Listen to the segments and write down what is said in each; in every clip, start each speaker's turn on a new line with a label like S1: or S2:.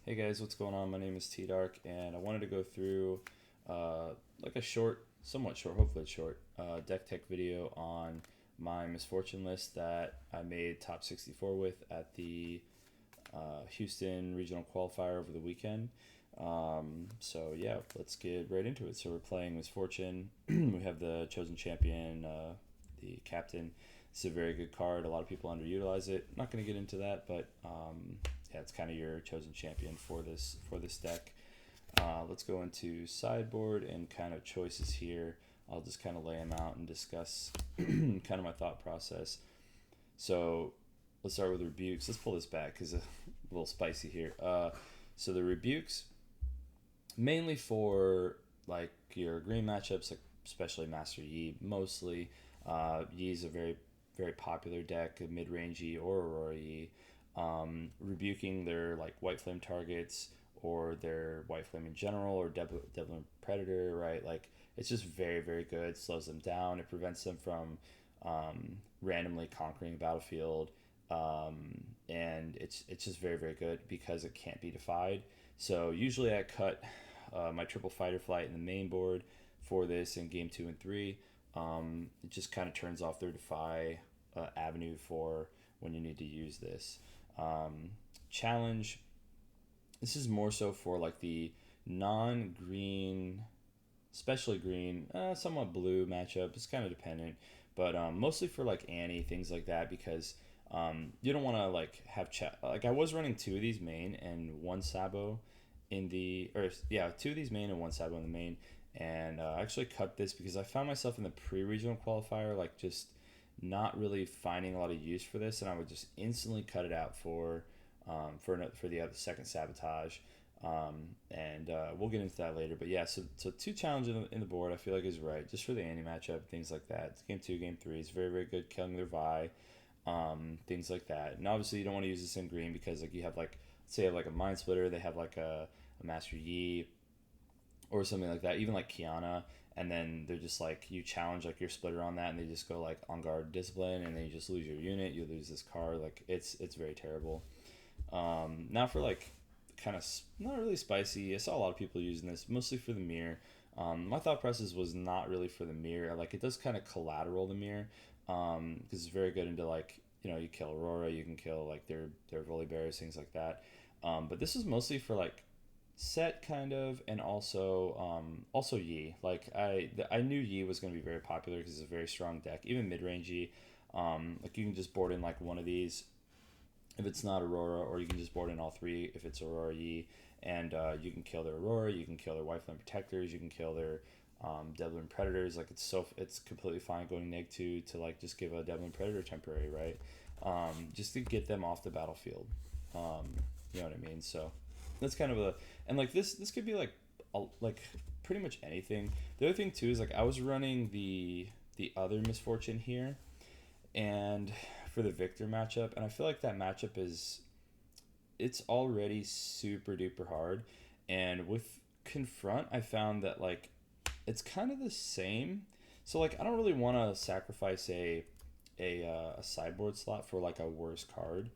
S1: Hey guys, what's going on? My name is T Dark, and I wanted to go through like a short, somewhat short, hopefully it's short, deck tech video on my misfortune list that I made top 64 with at the Houston Regional Qualifier over the weekend. So yeah, let's get right into it. So we're playing Misfortune. We have the chosen champion, the captain. It's a very good card. A lot of people underutilize it. Not going to get into that, but yeah, it's kind of your chosen champion for this deck. Let's go into sideboard and kind of choices here. I'll just kind of lay them out and discuss kind of my thought process. So let's start with rebukes. Let's pull this back because it's a little spicy here. So the rebukes mainly for like your green matchups, like especially Master Yi. Mostly, Yi is a very popular deck, a mid-range Yi or Aurora Yi. Rebuking their like white flame targets or their white flame in general or Devlin Predator, right? Like it's just very good. Slows them down. It prevents them from randomly conquering a battlefield. And it's just very good because it can't be defied. So usually I cut my triple fighter flight in the main board for this in game 2 and 3. It just kind of turns off their defy avenue for when you need to use this. Challenge. This is more so for like the non-green, especially green, somewhat blue matchup. It's kind of dependent, but mostly for like Annie, things like that, because you don't want to like have chat. Like I was running two of these main and one Sabo in the, or yeah, two of these main and one Sabo in the main, and I actually cut this because I found myself in the pre-regional qualifier like just not really finding a lot of use for this, and I would just instantly cut it out for the other second sabotage. And we'll get into that later. But yeah, so two challenges in the board I feel like is right just for the anti matchup, things like that. It's game 2, game 3 is very good, killing their Vi, things like that. And obviously you don't want to use this in green because like you have like, let's say you have like a mind splitter, they have like a Master Yi or something like that, even like Kiana, and then they're just like you challenge like your splitter on that, and they just go like on guard discipline, and then you just lose your unit, you lose this card. Like it's very terrible. Now for like kind of not really spicy. I saw a lot of people using this mostly for the mirror. My thought process was not really for the mirror. Like it does kind of collateral the mirror because it's very good into like you kill Aurora, you can kill like their volley bears, things like that. But this is mostly for like Sett kind of, and also Yi. Like I knew Yi was going to be very popular because it's a very strong deck, even mid range Yi. Like you can just board in like one of these if it's not Aurora, or you can just board in all three if it's Aurora Yi, and you can kill their Aurora, you can kill their White Flame Protectors, you can kill their Devlin Predators. Like it's completely fine going neg 2 to like just give a Devlin Predator temporary, right? Just to get them off the battlefield. You know what I mean? So that's kind of a, and like this could be like pretty much anything. The other thing too is like I was running the other misfortune here, and for the Viktor matchup, and I feel like that matchup is it's already super duper hard, and with confront I found that like it's kind of the same. So like I don't really want to sacrifice a sideboard slot for like a worse card.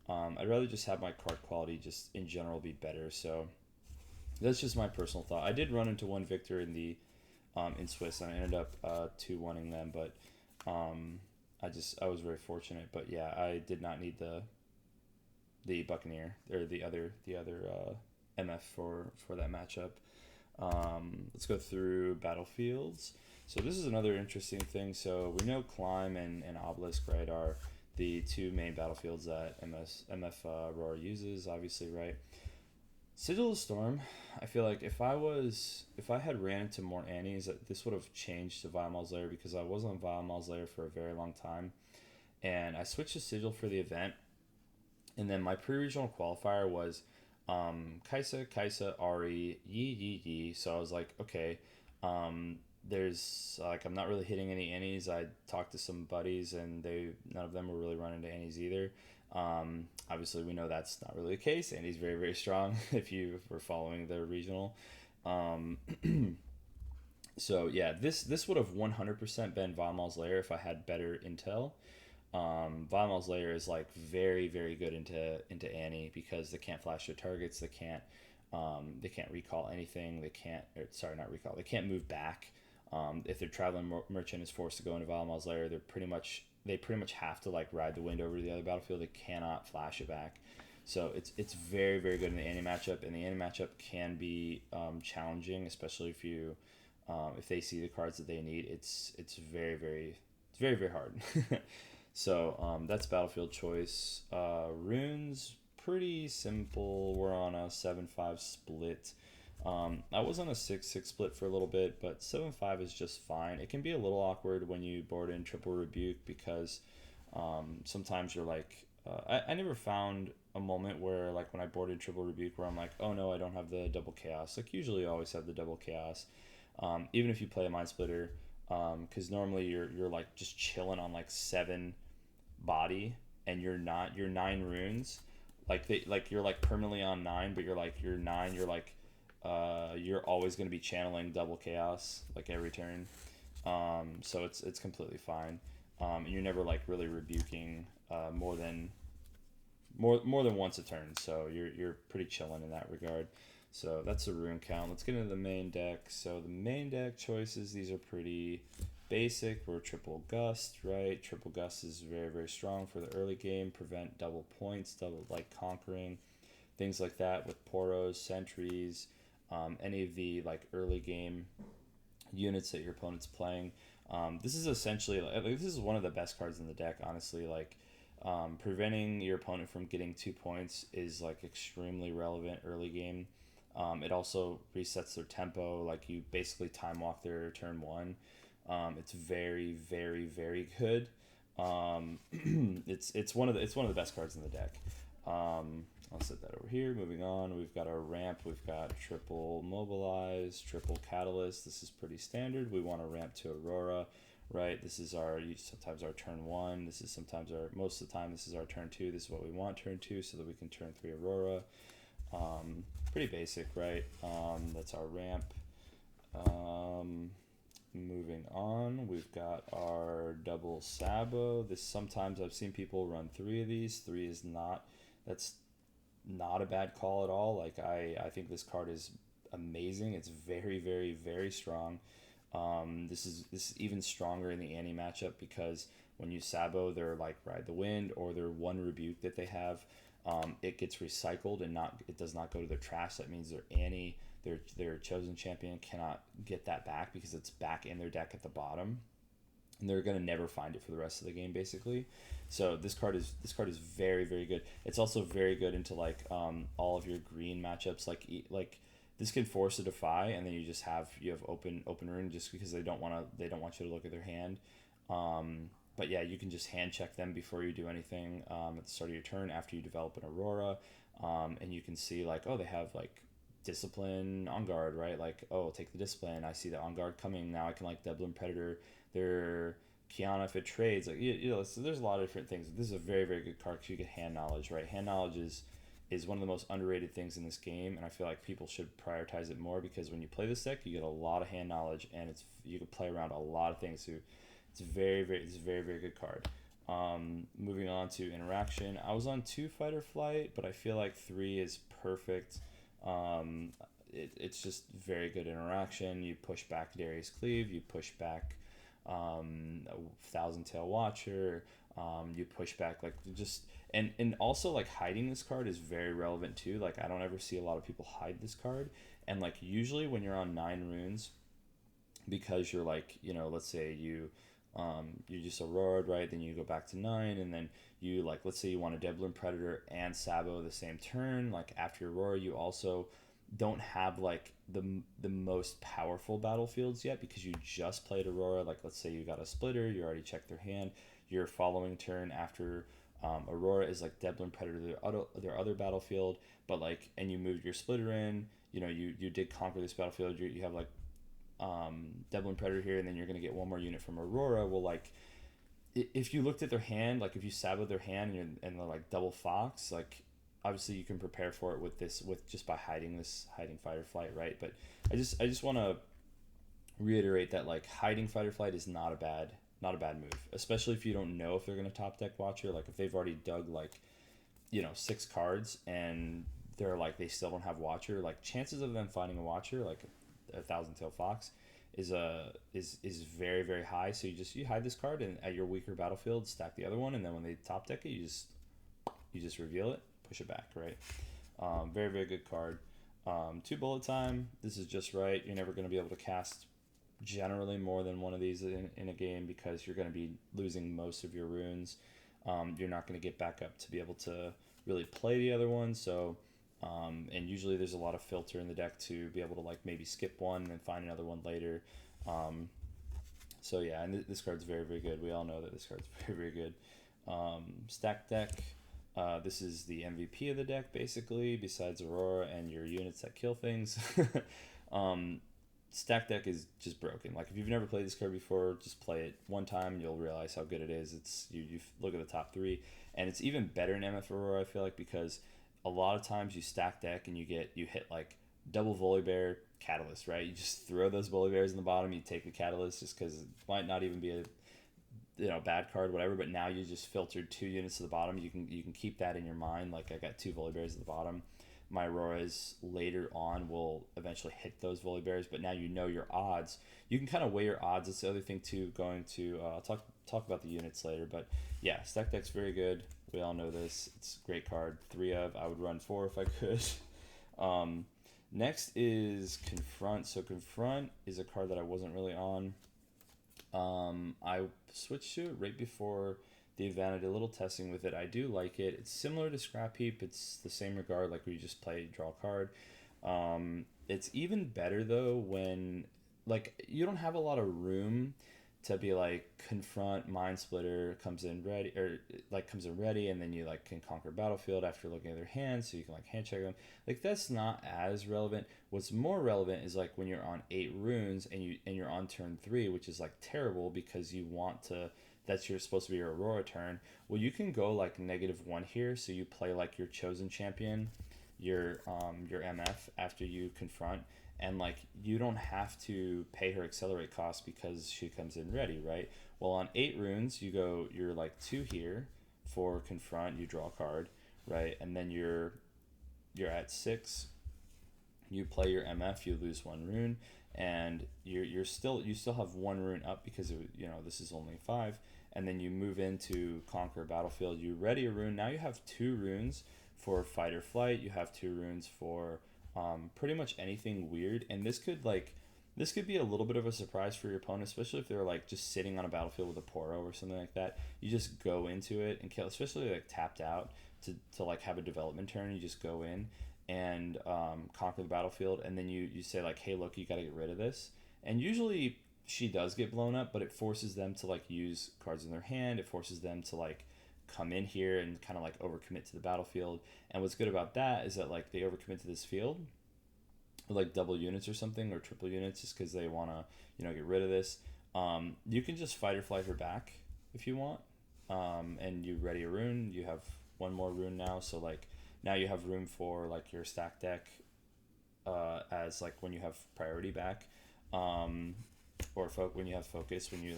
S1: I'd rather just have my card quality just in general be better. So that's just my personal thought. I did run into one Viktor in Swiss, and I ended up 2-1ing them, but um, I was very fortunate. But yeah, I did not need the Buccaneer or the other MF for that matchup. Let's go through battlefields. So this is another interesting thing. So we know Climb and Obelisk, right, are the two main battlefields that MF Aurora uses, obviously, right? Sigil of the Storm, I feel like if I had ran into more Annies, this would have changed to Vile Mau's Lair because I was on Vile Mau's Lair for a very long time, and I switched to Sigil for the event, and then my pre-regional qualifier was Kaisa, Ahri, Yi. So I was like, okay, there's like I'm not really hitting any Annies. I talked to some buddies, and none of them were really running to Annies either. Obviously, we know that's not really the case. Andy's very strong if you were following the regional. Um, so yeah, this would have 100% been Von Lair if I had better intel. Vilemal's Lair is like very very good into Annie because they can't flash their targets, they can't recall anything, they can't or, sorry not recall, they can't move back. If their traveling merchant is forced to go into Vilemal's Lair, they pretty much have to like ride the wind over to the other battlefield. They cannot flash it back. So it's very very good in the Annie matchup, and the Annie matchup can be challenging, especially if they see the cards that they need. It's very very hard. So that's battlefield choice. Runes, pretty simple. We're on a 7-5 split. I was on a 6-6 split for a little bit, but 7-5 is just fine. It can be a little awkward when you board in triple rebuke because sometimes you're like, I never found a moment where like when I boarded triple rebuke where I'm like, oh no, I don't have the double chaos. Like usually you always have the double chaos, even if you play a mind splitter, because normally you're like just chilling on like 7 body and you're 9 runes, like you're like permanently on 9, but you're 9, you're always going to be channeling double chaos like every turn. So it's completely fine. And you're never like really rebuking more than once a turn, so you're pretty chilling in that regard. So that's the rune count. Let's get into the main deck. So the main deck choices, these are pretty basic. We're triple gust, right? Triple gust is very very strong for the early game. Prevent double points, double like conquering, things like that with poros, sentries, any of the like early game units that your opponent's playing. This is essentially like, this is one of the best cards in the deck, honestly. Like preventing your opponent from getting 2 points is like extremely relevant early game. It also resets their tempo. Like you basically time walk their turn 1. It's very very very good. It's one of the best cards in the deck. I'll set that over here. Moving on, we've got our ramp. We've got triple mobilize, triple catalyst. This is pretty standard. We want to ramp to Aurora, right? This is sometimes our turn 1. This is sometimes most of the time this is our turn 2. This is what we want turn 2 so that we can turn 3 Aurora. Pretty basic, right? That's our ramp. Moving on, we've got our double Sabo. Sometimes I've seen people run 3 of these. 3 is that's not a bad call at all. Like I think this card is amazing. It's very very very strong. This is even stronger in the Annie matchup because when you Sabo their like ride the wind or their 1 rebuke that they have, it gets recycled and it does not go to their trash. That means their Annie, their chosen champion cannot get that back because it's back in their deck at the bottom, and they're gonna never find it for the rest of the game basically. So this card is very very good. It's also very good into like all of your green matchups. Like this can force a defy, and then you have open rune just because they don't want you to look at their hand. But yeah, you can just hand check them before you do anything at the start of your turn after you develop an Aurora, and you can see like, oh, they have like discipline on guard, right? Like, oh, take the discipline. I see the on guard coming. Now I can like Devlin Predator. Their Kiana if it trades. Like so there's a lot of different things. This is a very very good card because you get hand knowledge, right? Hand knowledge is one of the most underrated things in this game, and I feel like people should prioritize it more because when you play this deck, you get a lot of hand knowledge, and you can play around a lot of things. So it's a very very good card. Moving on to interaction, I was on 2 fight or flight, but I feel like 3 is perfect. It's just very good interaction. You push back Darius Cleave, you push back Thousand Tail Watcher, you push back like just and also like hiding this card is very relevant too. Like I don't ever see a lot of people hide this card, and like usually when you're on 9 runes, because you're like, let's say you just Aurora, right? Then you go back to 9, and then you like, let's say you want a Devlin Predator and Sabo the same turn. Like after Aurora, you also don't have like the most powerful battlefields yet because you just played Aurora. Like let's say you got a splitter, you already checked their hand. Your following turn after Aurora is like Devlin Predator, their other battlefield, but like, and you moved your splitter in. You did conquer this battlefield. You have like Devlin Predator here, and then you're going to get 1 more unit from Aurora. Well, like if you looked at their hand, like if you Saboed their hand and they're like double Fox, like obviously you can prepare for it with just by hiding fight or flight, right? But I just want to reiterate that like hiding fight or flight is not a bad not a bad move, especially if you don't know if they're going to top deck Watcher. Like if they've already dug like, 6 cards and they're like they still don't have Watcher, like chances of them finding a Watcher like a Thousand Tail Fox is very very high. So you hide this card and at your weaker battlefield stack the other one, and then when they top deck it, you just reveal it, push it back, right? Very very good card. 2 bullet time. This is just right. You're never going to be able to cast generally more than one of these in a game because you're going to be losing most of your runes. You're not going to get back up to be able to really play the other one. So, and usually there's a lot of filter in the deck to be able to like maybe skip one and then find another one later. So yeah, and this card's very, very good. We all know that this card's very, very good. Stack deck. This is the MVP of the deck, basically, besides Aurora and your units that kill things. Stack deck is just broken. Like if you've never played this card before, just play it one time and you'll realize how good it is. You look at the top 3, and it's even better in MF Aurora, I feel like, because a lot of times you stack deck and you hit like double Volibear Catalyst, right? You just throw those Volibears in the bottom, you take the Catalyst just because it might not even be a bad card, whatever, but now you just filtered 2 units to the bottom. You can keep that in your mind. Like I got 2 Volibears at the bottom. My Auroras later on will eventually hit those Volibears, but now you know your odds. You can kind of weigh your odds. It's the other thing too, going to I'll talk about the units later, but yeah, stack deck's very good. We all know this. It's a great card. 3 of. I would run 4 if I could. Next is Confront. So Confront is a card that I wasn't really on. I switched to it right before the event. I did a little testing with it. I do like it. It's similar to Scrap Heap. It's the same regard, like where you just play, draw a card. It's even better though when like you don't have a lot of room to be like Confront, Mind Splitter comes in ready, and then you like can conquer battlefield after looking at their hands, so you can like hand check them. Like that's not as relevant. What's more relevant is like when you're on 8 runes and you're on turn 3, which is like terrible because you want to. That's supposed to be your Aurora turn. Well, you can go like -1 here, so you play like your chosen champion, your MF after you confront, and like you don't have to pay her accelerate cost because she comes in ready, right? Well, on 8 runes, you're like 2 here for confront, you draw a card, right? And then you're at 6, you play your MF, you lose 1 rune, and you still have 1 rune up because this is only 5. And then you move into conquer battlefield, you ready a rune. Now you have 2 runes for fight or flight. You have 2 runes for pretty much anything weird, and this could be a little bit of a surprise for your opponent, especially if they're like just sitting on a battlefield with a Poro or something like that. You just go into it and kill, especially like tapped out to like have a development turn. You just go in and conquer the battlefield, and then you say like, hey, look, you got to get rid of this. And usually she does get blown up, but it forces them to like use cards in their hand. It forces them to like come in here and kind of like overcommit to the battlefield. And what's good about that is that like they overcommit to this field with like double units or something, or triple units, just because they want to get rid of this. You can just fight or flight her back if you want, and you ready a rune. You have 1 more rune now, so like now you have room for like your stack deck as like when you have priority back, or when you have focus, when you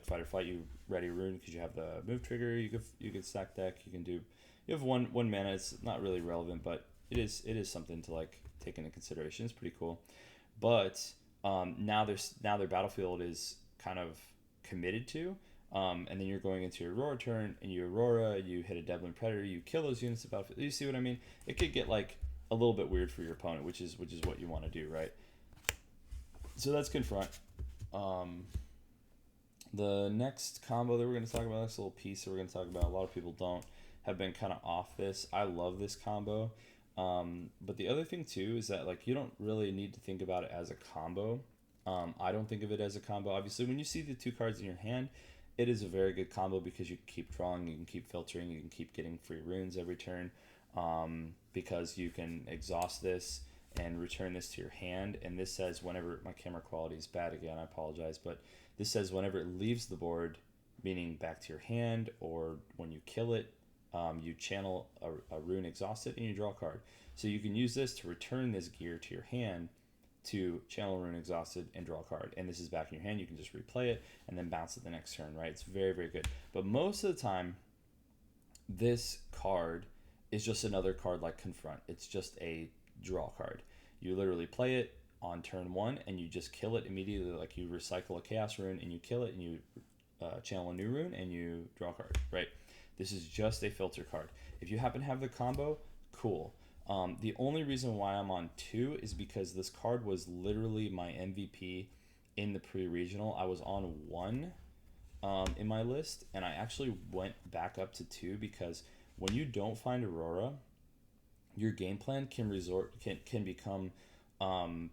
S1: fight or flight, you ready a rune because you have the move trigger. You could stack deck. You have one mana. It's not really relevant, but it is something to like take into consideration. It's pretty cool. But now their battlefield is kind of committed to, and then you're going into your Aurora turn, and you Aurora, you hit a Devlin Predator, you kill those units of battlefield. You see what I mean? It could get like a little bit weird for your opponent, which is what you want to do, right? So that's confront. The next combo that we're going to talk about, next little piece that we're going to talk about, a lot of people have been kind of off this. I love this combo. But the other thing too is that like you don't really need to think about it as a combo. I don't think of it as a combo. Obviously, when you see the 2 cards in your hand, it is a very good combo because you can keep drawing, you can keep filtering, you can keep getting free runes every turn, because you can exhaust this and return this to your hand. And this says whenever, my camera quality is bad again, I apologize, but this says whenever it leaves the board, meaning back to your hand, or when you kill it, you channel a rune exhausted and you draw a card. So you can use this to return this gear to your hand to channel Rune Exhausted and draw a card. And this is back in your hand. You can just replay it and then bounce it the next turn, right? It's very, very good. But most of the time, this card is just another card like Confront. It's just a draw card. You literally play it on turn 1 and you just kill it immediately. Like you recycle a Chaos Rune and you kill it and you channel a new rune and you draw a card, right? This is just a filter card. If you happen to have the combo, cool. The only reason why I'm on 2 is because this card was literally my MVP in the pre-regional. I was on 1 in my list, and I actually went back up to 2 because when you don't find Aurora, your game plan can become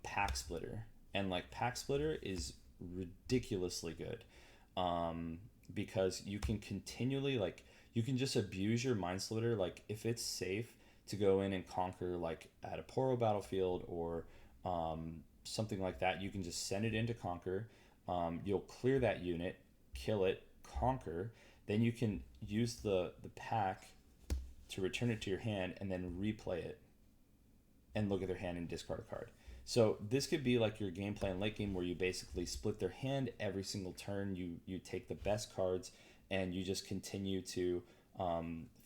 S1: pack splitter, and like pack splitter is ridiculously good because you can continually, like, you can just abuse your mind splitter. Like if it's safe to go in and conquer like at a Poro battlefield or something like that, you can just send it into conquer. You'll clear that unit, kill it, conquer, then you can use the pack to return it to your hand and then replay it and look at their hand and discard a card. So this could be like your game plan late game where you basically split their hand every single turn. You take the best cards and you just continue to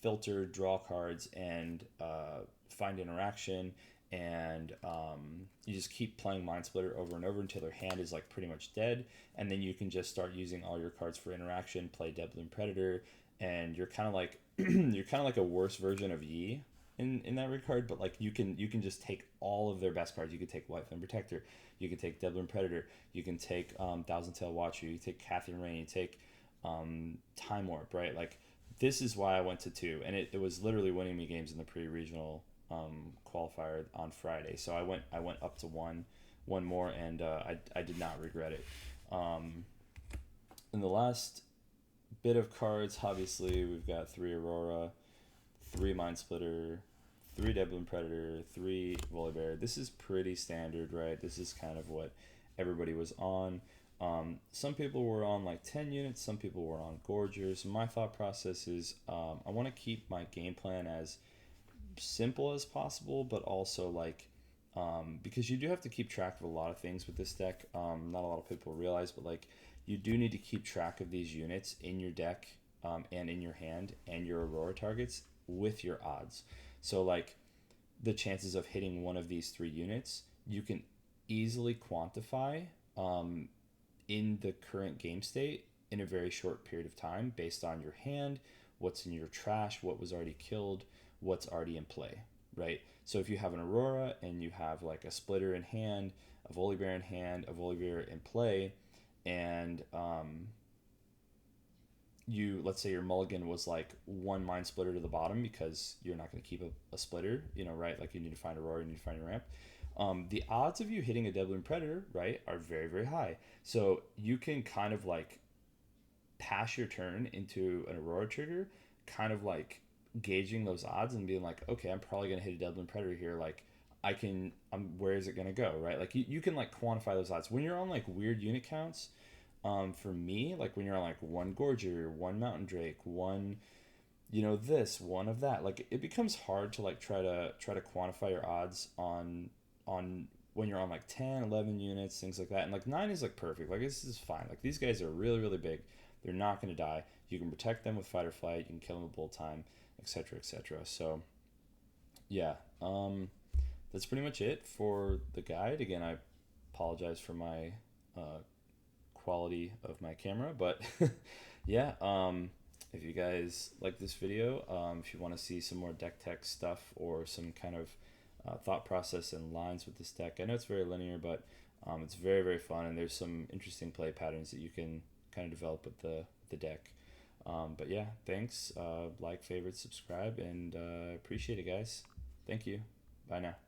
S1: filter, draw cards, and find interaction, and you just keep playing Mind Splitter over and over until their hand is like pretty much dead, and then you can just start using all your cards for interaction, play Deadloom Predator, and you're kind of like you're kind of like a worse version of Yi in that regard, but like you can just take all of their best cards. You could take White Flame Protector, you can take Deadloom Predator, you can take Thousand Tail Watcher, you take Catherine Rain, you take Time Warp, right? Like this is why I went to 2, and it was literally winning me games in the pre-regional qualifier on Friday. So I went up to one more, and I did not regret it. In the last bit of cards, obviously we've got 3 Aurora, 3 Mind Splitter, 3 Deadloom Predator, 3 Volibear. This is pretty standard, right? This is kind of what everybody was on. Some people were on like 10 units, some people were on Gorgers. My thought process is I want to keep my game plan as simple as possible, but also like because you do have to keep track of a lot of things with this deck. Not a lot of people realize, but like you do need to keep track of these units in your deck and in your hand and your Aurora targets with your odds. So like the chances of hitting one of these 3 units you can easily quantify in the current game state in a very short period of time based on your hand, what's in your trash, what was already killed, what's already in play, right? So if you have an Aurora and you have like a Splitter in hand, a Volibear in hand, a Volibear in play, and you, let's say your mulligan was like 1 Mind Splitter to the bottom because you're not going to keep a Splitter, you know, right? Like you need to find Aurora, you need to find your ramp. The odds of you hitting a Deadloom Predator, right, are very, very high. So you can kind of like pass your turn into an Aurora trigger, kind of like gauging those odds and being like, okay, I'm probably going to hit a Deadloom Predator here. Like where is it going to go, right? Like you can like quantify those odds. When you're on like weird unit counts, for me, like when you're on like 1 Gorger, 1 Mountain Drake, 1, you know, this, 1 of that, like it becomes hard to like try to quantify your odds on when you're on like 10, 11 units, things like that. And like 9 is like perfect. Like this is fine. Like these guys are really, really big. They're not going to die. You can protect them with Fight or Flight. You can kill them with Bullet Time, etc., etc. So yeah, that's pretty much it for the guide. Again, I apologize for my quality of my camera, but yeah, if you guys like this video, if you want to see some more deck tech stuff or some kind of thought process and lines with this deck, I know it's very linear, but it's very, very fun, and there's some interesting play patterns that you can kind of develop with the deck. But yeah, thanks. Like, favorite, subscribe, and appreciate it, guys. Thank you. Bye now.